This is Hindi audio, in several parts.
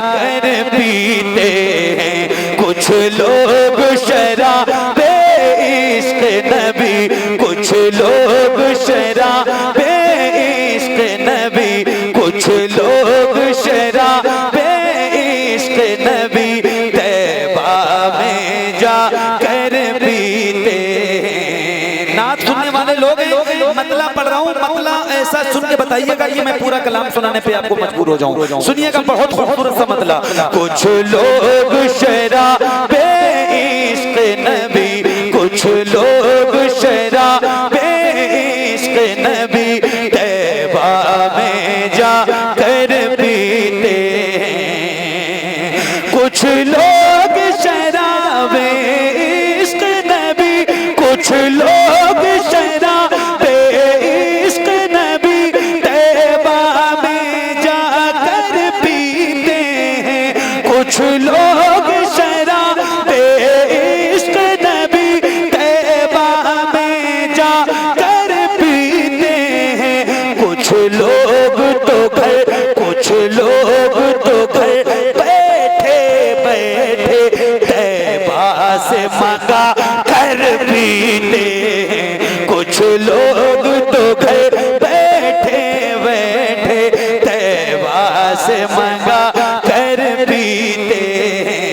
कर पीते हैं, कुछ लोग शराबे इश्क नबी, कुछ लोग शराबे इश्क नबी, कुछ लोग शराबे इश्क नबी तैबा में जा कर पीते हैं। नात सुनने वाले लोग मतला पढ़ रहा हूँ, मतला ऐसा सुन के बताइएगा कि मैं पूरा कलाम सुनाने पे आपको मजबूर हो जाऊं। सुनिएगा, बहुत खूबसूरत सा मतला। कुछ लोग शराबे इश्क नबी, कुछ लोग शराबे इश्क नबी तैबा में जा कर पीते हैं। कुछ लोग शराबे इश्क नबी, कुछ लोग शराबे इश्क नबी तैबा में जा कर पीते हैं। कुछ लोग शराबे इश्क नबी तैबा में जा कर पीते हैं। कुछ लोग तो घर, कुछ लोग तो घर बैठे बैठे तैबा से मंगा कर पीते हैं। कुछ लोग तो घर बैठे बैठे तैबा से मंगा कर पीते हैं।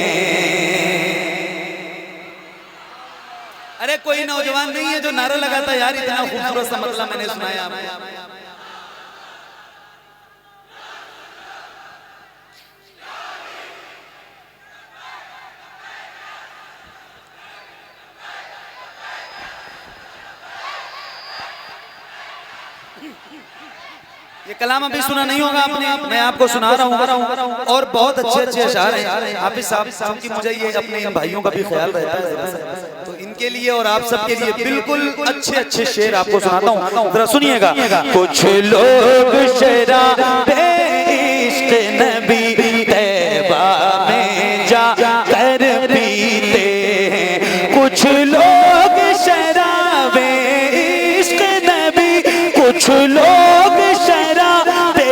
अरे कोई नौजवान नहीं है जो नारा लगाता यार इतना खूबसूरत सा मतलब मैंने सुनाया आपको। ये कलाम अभी सुना नहीं होगा आपने, मैं आपको सुना रहा हूँ और बहुत अच्छे अच्छे अशार हैं। हाफिज साहब की मुझे ये अपने भाइयों का भी ख्याल रहता है, तो इनके लिए और आप सबके लिए बिल्कुल अच्छे अच्छे शेर आपको सुनाता हूँ, जरा सुनिएगा। कुछ लोग शराबे इश्क नबी तैबा में जा कर पीते हैं। कुछ लोग शराबे इश्क नबी, कुछ लोग शराबे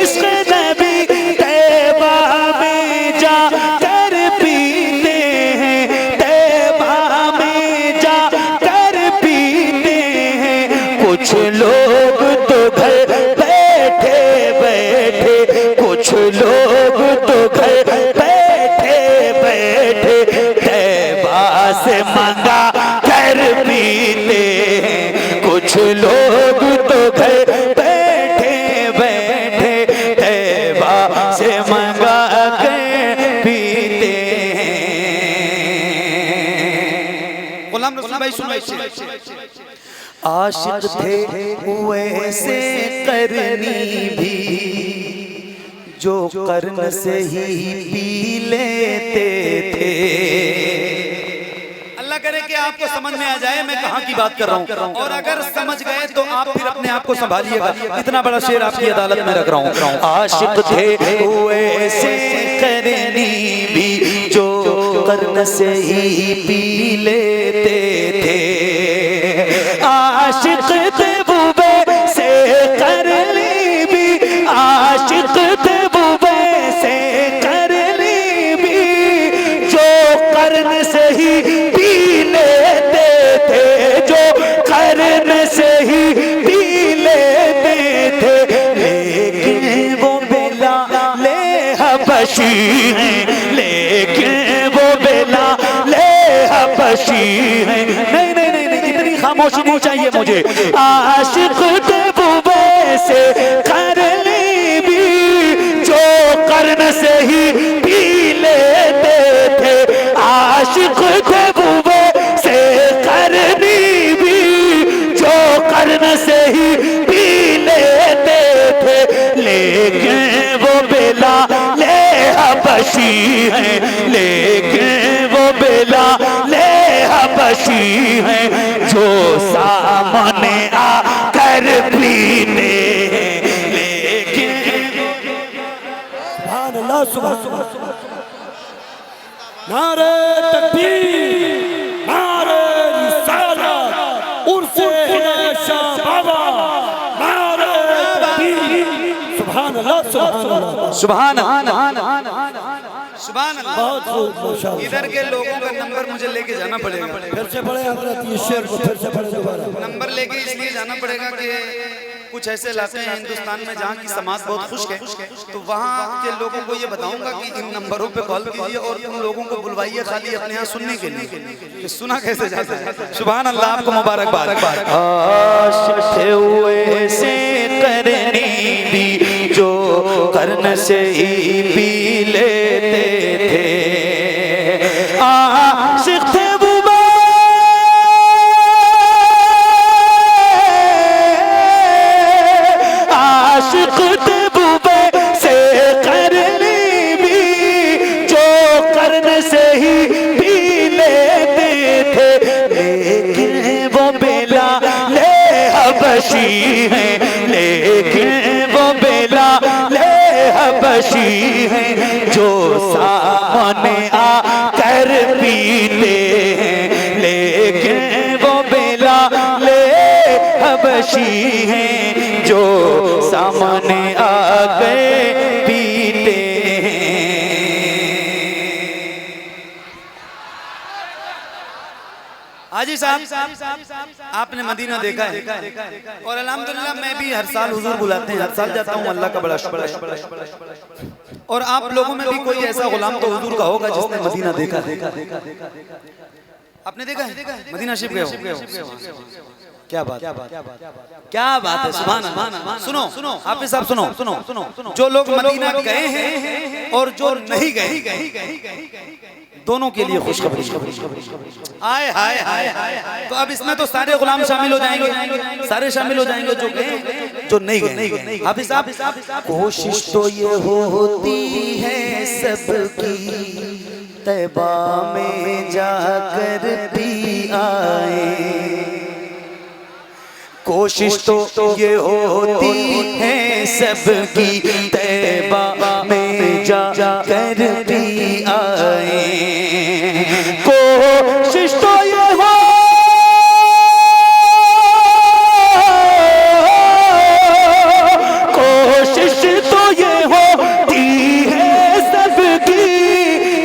इश्क नबी तैबा में जा कर पीते हैं। तैबा में जा कर पीते हैं। कुछ लोग तो घर बैठे बैठे, कुछ लोग तो घर बैठे बैठे तैबा से मंगा कर पीते हैं। कुछ लोग तो घर बैठे बैठे तैबा से मंगा कर पीते हैं। गुलाम रसूल भाई सुनो। आशिक थे वैसे करनी भी जो कर्न से ही पी लेते थे। अल्लाह करे कि आपको समझ में आ जाए मैं कहाँ की बात कर रहा हूँ, और अगर समझ गए तो आप फिर अपने आप को संभालिएगा। इतना बड़ा शेर आपकी अदालत में रख रहा हूँ। आशिक थे वैसे करनी भी जो कर्न से ही पी लेते थे। आशिक थे बुबे से करनी भी, आशिक थे बुबे से करनी भी जो कर्न से ही पी लेते थे, जो कर्न से ही पी लेते थे। लेकिन वो बिलाल हबशी हैं, लेकिन वो बिलाल हबशी हैं। नहीं नहीं नहीं नहीं, इतनी खामोशी नहीं चाहिए मुझे। आशिक थे बुबे से करनी भी जो कर्न से ही पी लेते थे। आशिक थे बुबे से करनी भी जो कर्न से ही पी लेते थे। लेकिन वो बिलाल हबशी हैं, लेकिन वो बिलाल हबशी हैं जो सामने आकर पीने। लेकिन सुभान अल्लाह, सुभान अल्लाह। नारे तकबीर, नारे रिसालत, उर्से शाह बाबा, नारे तकबीर, सुभान सुभान अल्लाह। इधर के लोगों का नंबर मुझे लेके जाना पड़ेगा, फिर से पढ़े हजरत ये शेर को, फिर से पढ़े दोबारा। नंबर लेके इसलिए जाना पड़ेगा कि कुछ ऐसे इलाके हैं हिंदुस्तान में जहाँ की समाज बहुत खुश है, तो वहाँ के लोगों को ये बताऊंगा कि इन नंबरों पे कॉल कीजिए और उन लोगों को बुलवाइए खाली अपने यहाँ सुनने के लिए कि सुना कैसे जाता है। सुभान अल्लाह, आपको मुबारकबाद। आशिक़ हुए से करनी भी जो कर्न से ही पी लेते थे, आशिक़ थे लेकिन वो बेलाले हबशी हैं जो सामने आकर पीते हैं, लेकिन वो बेलाले हबशी हैं जो सामने आकर पीते हैं। हाजी साहब, आपने मदीना देखा है और अल्हम्दुलिल्लाह मैं भी हर साल हुजूर बुलाते हैं, हर साल जाता हूँ, अल्लाह का बड़ा शुक्र है। और आप लोगों में भी कोई ऐसा गुलाम तो हुजूर का होगा जिसने मदीना देखा। आपने देखा है? मदीना शरीफ गए हो? क्या बात है, क्या बात है। सुभान अल्लाह। सुनो हाफिज़ साहब, सुनो जो लोग मदीना गए हैं और जो नहीं गए, दोनों के लिए खुशखबरी। आए हाय हाय। तो अब इसमें तो सारे गुलाम शामिल हो जाएंगे, सारे शामिल हो जाएंगे जो गए जो नहीं गए। हाफिज़ साहब, कोशिश तो ये होती है सबकी तैबा में जाकर भी आए, कोशिश तो ये होती है सबकी तैबा में जाकर भी आए, कोशिश तो ये हो कोशिश तो ये होती है सबकी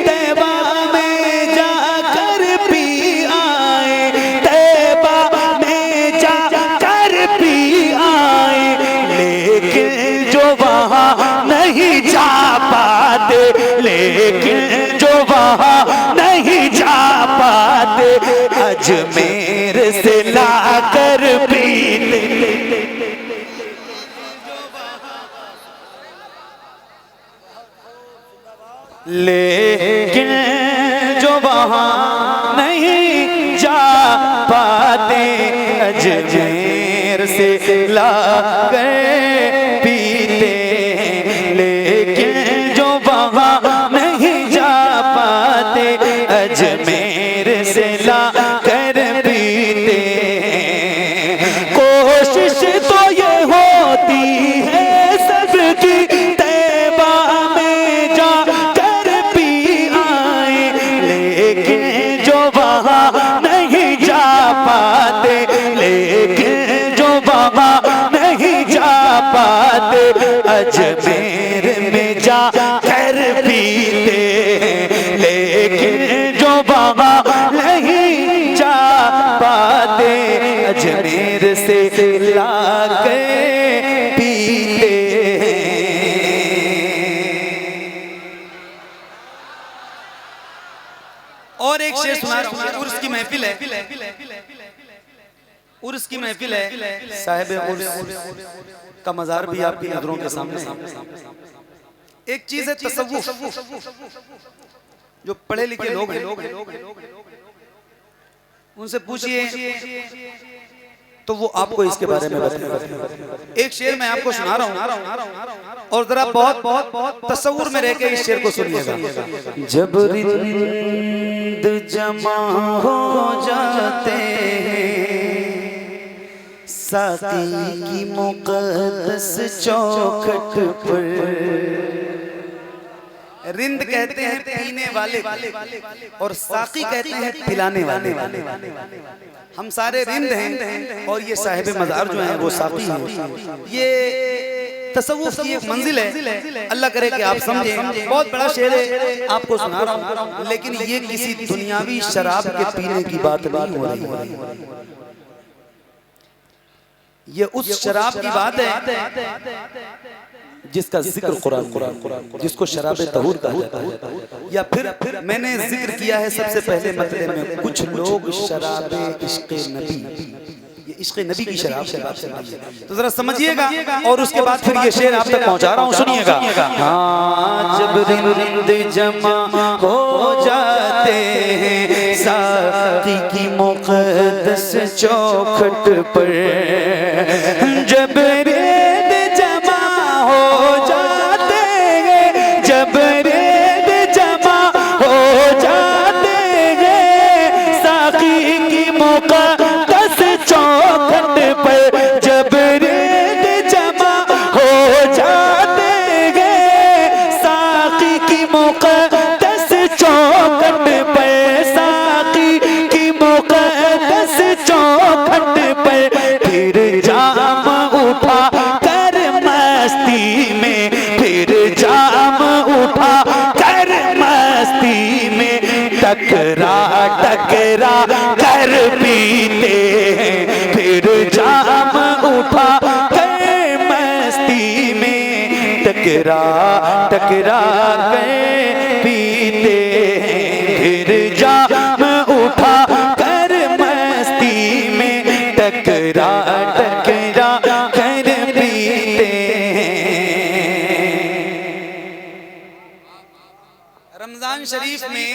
तैबा में जाकर भी आए, तैबा में जाकर भी आए, लेकिन जो वहाँ नहीं जा पाते, लेकिन जो वहाँ नहीं जा पाते, अजमेर से लाकर पीते, लेकिन जो वहाँ नहीं जा पाते, अजमेर से लाकर पीते, लेकिन जो वहाँ नहीं जा पाते, अजमेर से लाकर पीते। कोशिश तो ये होती है सबकी तैबा में जाकर भी आए, लेकिन जो वहाँ नहीं जा पाते, लेकिन जो वहाँ नहीं जा पाते, अजमेर में जाकर पीते, लेकिन जो वहाँ नहीं जा पाते, अजमेर से लाकर पीते। और एक शेर सुना रहा हूँ। उर्स की महफिल है, उर्स की महफिल है, साहिब उर्स का मज़ार भी आपकी नजरों के सामने है। एक चीज है तसव्वुफ, जो पढ़े लिखे लोग हैं उनसे पूछिए तो वो आपको इसके बारे में बताएंगे। एक शेर मैं आपको सुना रहा हूँ और जरा बहुत तसव्वुर में रह के इस शेर को सुनिएगा। जब रिंद जमा हो जाते साकी की मुक़द्दस चौखट पर, रिंद कहते हैं पीने वाले और साकी कहते हैं पिलाने वाले। हम सारे रिंद हैं और ये साहिब मज़ार जो हैं वो साकी हैं। ये तसव्वुफ की एक मंजिल है, अल्लाह करे कि आप समझें। बहुत बड़ा शेर है, आपको सुना रहा हूँ, लेकिन ये किसी दुनियावी शराब के पीने की बात नहीं हो रही है, ये उस शराब की बात है जिसका जिक्र कुरान, जिसको शराब तहूर कहा जाता है। या फिर मैंने जिक्र किया है सबसे पहले मतले में, कुछ लोग शराब इश्क़ नबी, ये इश्क़ नबी की शराब से बात है, तो जरा समझिएगा और उसके बाद फिर ये शेर आप तक पहुंचा रहा हूं, सुनिएगा। हाँ जब रिंद जमा हो जाते हैं साकी की मुक़द्दस चौखट पर, जब रिंद जमा हो जाते हैं, जब रिंद जमा हो जाते हैं साकी की मुक़द्दस चौखट पर, जब रिंद जमा हो जाते हैं साकी की मुक़द्दस चौखट पर, साकी की मुक़द्दस चौखट पर, फिर जाम उठा कर मस्ती में, फिर जाम उठा कर मस्ती में, टकरा टकरा कर पीते हैं, फिर जाम उठा कर मस्ती में, टकरा टकरा कर पीते हैं, फिर जाम उठा कर मस्ती में, टकरा टकरा कर पीते हैं। रमजान शरीफ में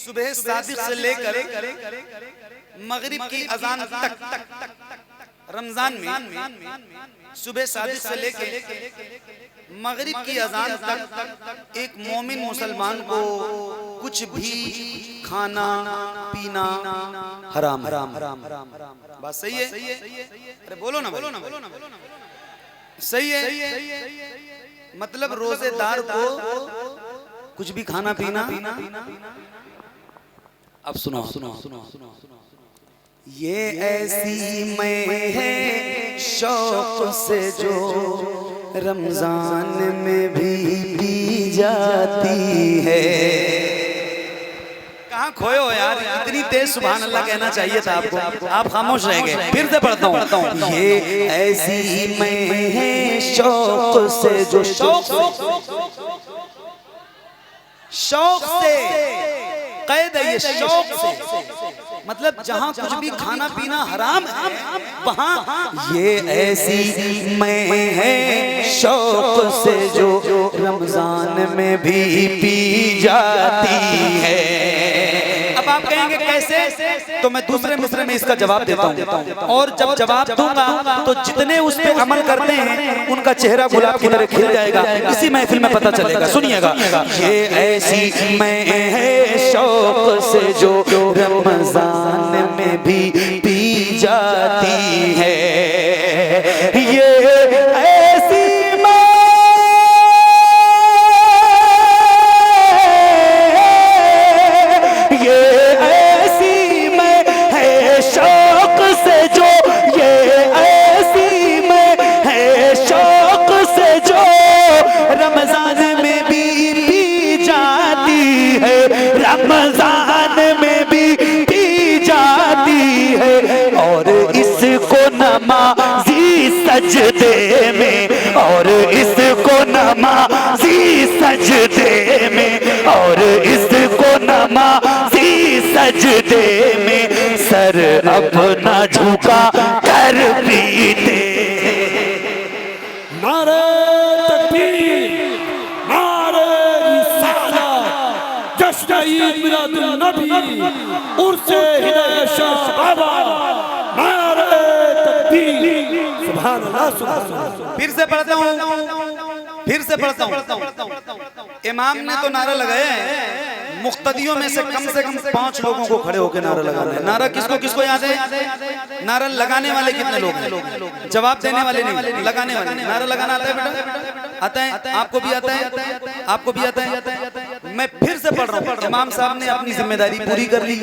सुबह सादिक से लेकर मगरिब की अजान तक, रमजान में सुबह सादिक से लेकर मगरिब की अजान तक एक मोमिन मुसलमान को कुछ भी खाना पीना हराम, बात सही है? अरे बोलो ना, बोलो ना, सही है? मतलब रोजेदार को कुछ भी खाना पीना, अब सुनो सुनो सुनो सुनो, ये ऐसी मैं है शौक से जो रमजान में भी पी जाती है। कहाँ खोए हो यार, इतनी तेज सुभान अल्लाह कहना चाहिए था आपको, आप खामोश रह गए। फिर से पढ़ता हूँ, ये ऐसी मैं है शौक से जो, शौक से कैद है, ये शौक से मतलब जहाँ कुछ भी खाना पीना हराम है वहाँ, ये ऐसी मैं है शौक से जो रमजान में भी पी जाती है। अब आप कहेंगे कैसे, तो मैं दूसरे मिसरे में इसका जवाब देता हूँ, और जब जवाब दूंगा तो जितने उस पे अमल करते हैं उनका चेहरा गुलाब की तरह खिल जाएगा, इसी महफिल में पता चलेगा। सुनिएगा, ये ऐसी मैं है शौक से जो रमजान में भी पी जाती है, ये ऐसी रमजान में भी पी जाती है, और इसको नमाजी सजदे में, और इसको नमाजी सजदे में, और इसको नमाजी सजदे में, सर अपना झुका कर पीते। नारे तकबीर, नारे रिसालत, जश्न ईद मिलादुन नबी, उर्से हिदायत शाह बाबा, नारे तकबीर, सुभान अल्लाह सुभान अल्लाह। फिर से पढ़ता हूँ, फिर से पढ़ता हूँ। इमाम ने तो नारा लगाया है, मुक्तदियों में से कम 5 लोगों को खड़े होकर नारा लगाना है। नारा किसको किसको याद है? नारा लगाने वाले कितने लोग हैं? जवाब देने वाले नहीं, लगाने वाले। नारा लगाना आता है बेटा? आता है? आपको भी आता है? आपको भी आता है? मैं फिर से पढ़ रहा हूँ। इमाम साहब ने अपनी जिम्मेदारी पूरी कर ली।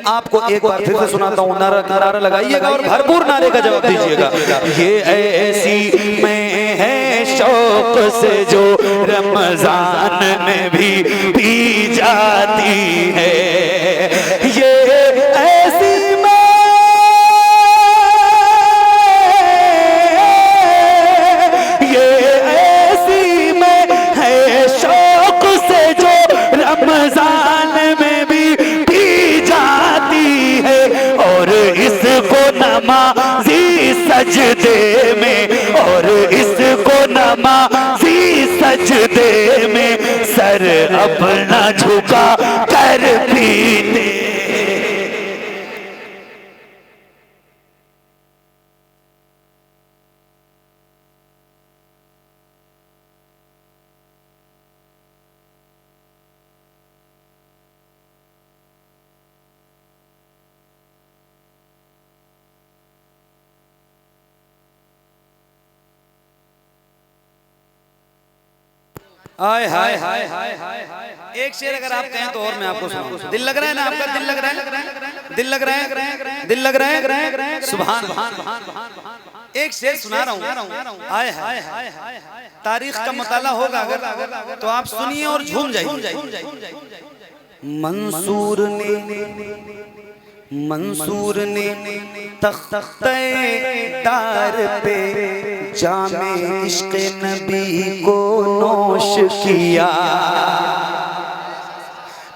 आपको एक बार फिर से सुनाता हूँ, नारा लगाइएगा और भरपूर नारे का जवाब दीजिएगा। ये ऐसी मैं है शौक से जो रमजान में भी पी जाती है। ये ऐसी रमजान में भी पी जाती है और इसको नमाज़ी सजदे में, और इसको नमाज़ी सजदे में सर अपना झुका कर पीते। हाय हाय हाय हाय हाय हाय। एक शेर अगर आप कहें तो और मैं आपको सुनाऊं। दिल लग रहा है ना आपका? दिल लग रहा है? दिल लग रहा है? दिल लग रहा है? सुभान। एक शेर सुना रहा हूँ। हाय हाय हाय हाय। तारीख का मुताला होगा अगर तो आप सुनिए और झूम जाइए। मंसूर ने तख्ते तार पे जामे इश्क़ नबी को नोश किया।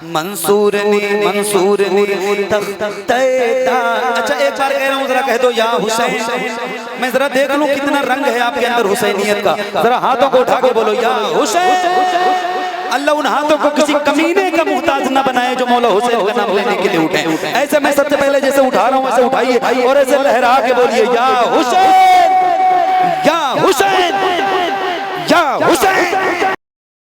मंसूर ने तख्ते तार। अच्छा एक बार कह रहा हूँ, जरा कह दो या हुसैन। मैं जरा देख लूं कितना रंग है आपके अंदर हुसैनियत का। जरा हाथों को उठा के बोलो या हुसैन। अल्लाह उन हाथों को किसी कमीने का मुहताज न बनाए जो मौला हुसैन का नाम लेने के लिए उठे। ऐसे मैं सबसे पहले जैसे उठा रहा हूँ ऐसे उठाइए और ऐसे लहरा के बोलिए या हुसैन।